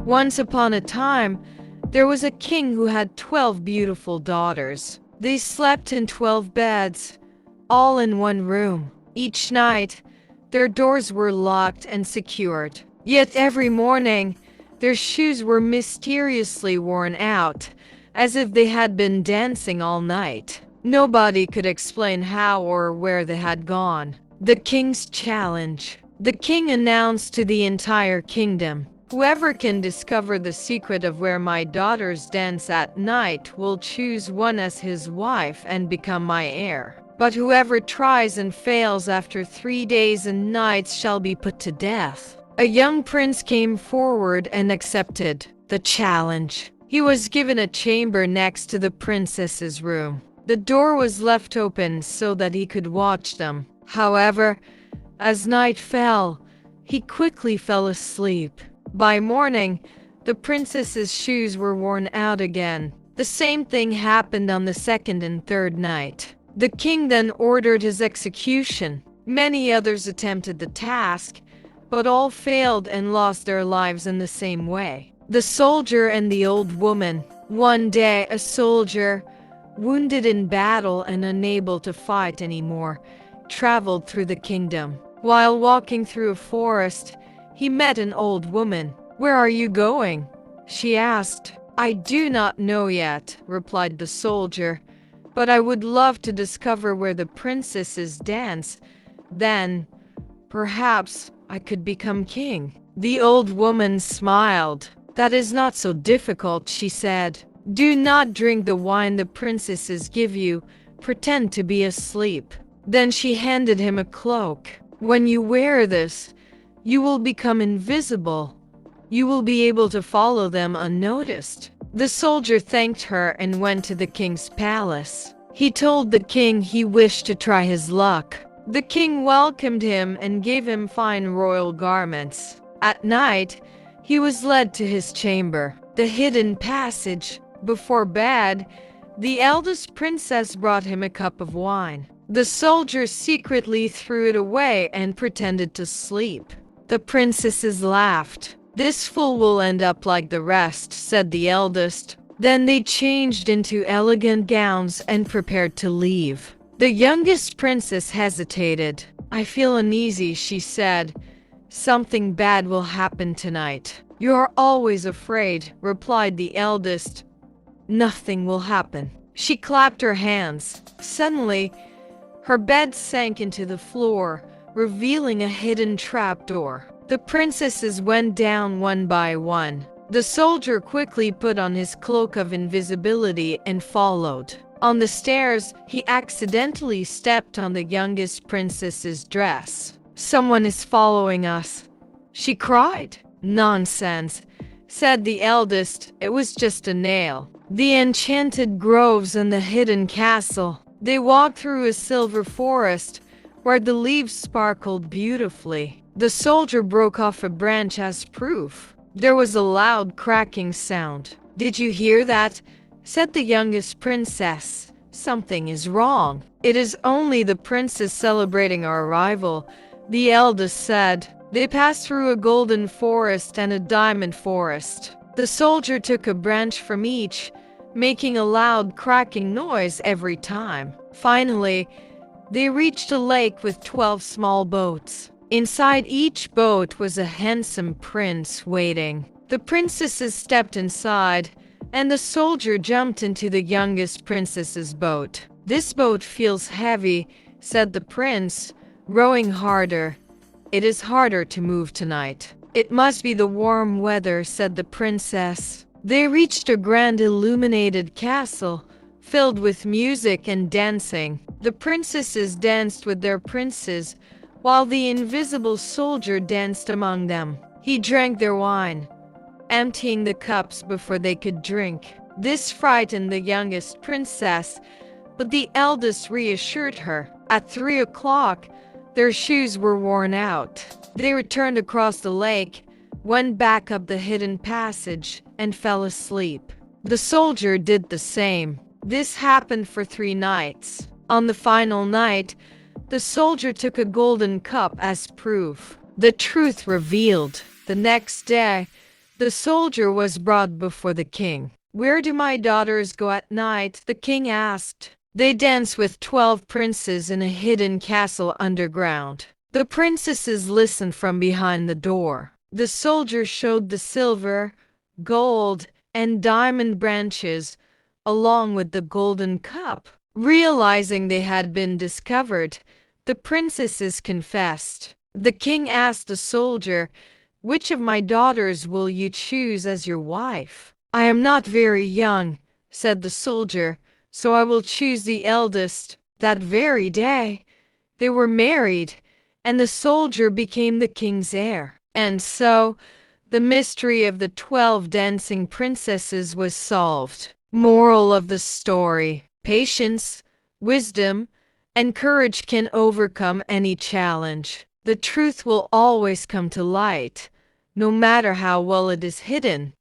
Once upon a time, there was a king who had 12 beautiful daughters. They slept in 12 beds, all in one room. Each night, their doors were locked and secured. Yet every morning, their shoes were mysteriously worn out, as if they had been dancing all night. Nobody could explain how or where they had gone. The king's challenge. The king announced to the entire kingdom, "Whoever can discover the secret of where my daughters dance at night will choose one as his wife and become my heir. But whoever tries and fails after 3 days and nights shall be put to death." A young prince came forward and accepted the challenge. He was given a chamber next to the princess's room. The door was left open so that he could watch them. However, as night fell, he quickly fell asleep. By morning, the princess's shoes were worn out again. The same thing happened on the second and third night. The king then ordered his execution. Many others attempted the task, but all failed and lost their lives in the same way. The soldier and the old woman. One day, a soldier, wounded in battle and unable to fight anymore, traveled through the kingdom. While walking through a forest, he met an old woman. "Where are you going?" she asked. "I do not know yet," replied the soldier, "but I would love to discover where the princesses dance. Then, perhaps, I could become king." The old woman smiled. "That is not so difficult," she said. "Do not drink the wine the princesses give you. Pretend to be asleep." Then she handed him a cloak. "When you wear this, you will become invisible. You will be able to follow them unnoticed." The soldier thanked her and went to the king's palace. He told the king he wished to try his luck. The king welcomed him and gave him fine royal garments. At night, he was led to his chamber, the hidden passage. Before bed, the eldest princess brought him a cup of wine. The soldier secretly threw it away and pretended to sleep. The princesses laughed. "This fool will end up like the rest," said the eldest. Then they changed into elegant gowns and prepared to leave. The youngest princess hesitated. "I feel uneasy," she said. "Something bad will happen tonight." "You're always afraid," replied the eldest. "Nothing will happen." She clapped her hands. Suddenly, her bed sank into the floor, revealing a hidden trapdoor. The princesses went down one by one. The soldier quickly put on his cloak of invisibility and followed. On the stairs, he accidentally stepped on the youngest princess's dress. "Someone is following us," she cried. "Nonsense," said the eldest. "It was just a nail." The enchanted groves and the hidden castle. They walked through a silver forest where the leaves sparkled beautifully. The soldier broke off a branch as proof. There was a loud cracking sound. "Did you hear that?" said the youngest princess. "Something is wrong." "It is only the princess celebrating our arrival," the eldest said. They passed through a golden forest and a diamond forest. The soldier took a branch from each, making a loud cracking noise every time. Finally, they reached a lake with 12 small boats. Inside each boat was a handsome prince waiting. The princesses stepped inside, and the soldier jumped into the youngest princess's boat. "This boat feels heavy," said the prince, rowing harder. "It is harder to move tonight." "It must be the warm weather," said the princess. They reached a grand illuminated castle, filled with music and dancing. The princesses danced with their princes, while the invisible soldier danced among them. He drank their wine, emptying the cups before they could drink. This frightened the youngest princess, but the eldest reassured her. At 3 o'clock, their shoes were worn out. They returned across the lake, went back up the hidden passage, and fell asleep. The soldier did the same. This happened for 3 nights. On the final night, the soldier took a golden cup as proof. The truth revealed. The next day, The soldier was brought before the king. "Where do my daughters go at night?" the king asked. "They dance with 12 princes in a hidden castle underground." The princesses listened from behind the door. The soldier showed the silver, gold, and diamond branches, along with the golden cup. Realizing they had been discovered, the princesses confessed. The king asked the soldier, "Which of my daughters will you choose as your wife?" "I am not very young," said the soldier, "so I will choose the eldest." That very day, they were married, and the soldier became the king's heir. And so, the mystery of the 12 dancing princesses was solved. Moral of the story: patience, wisdom, and courage can overcome any challenge. The truth will always come to light, no matter how well it is hidden.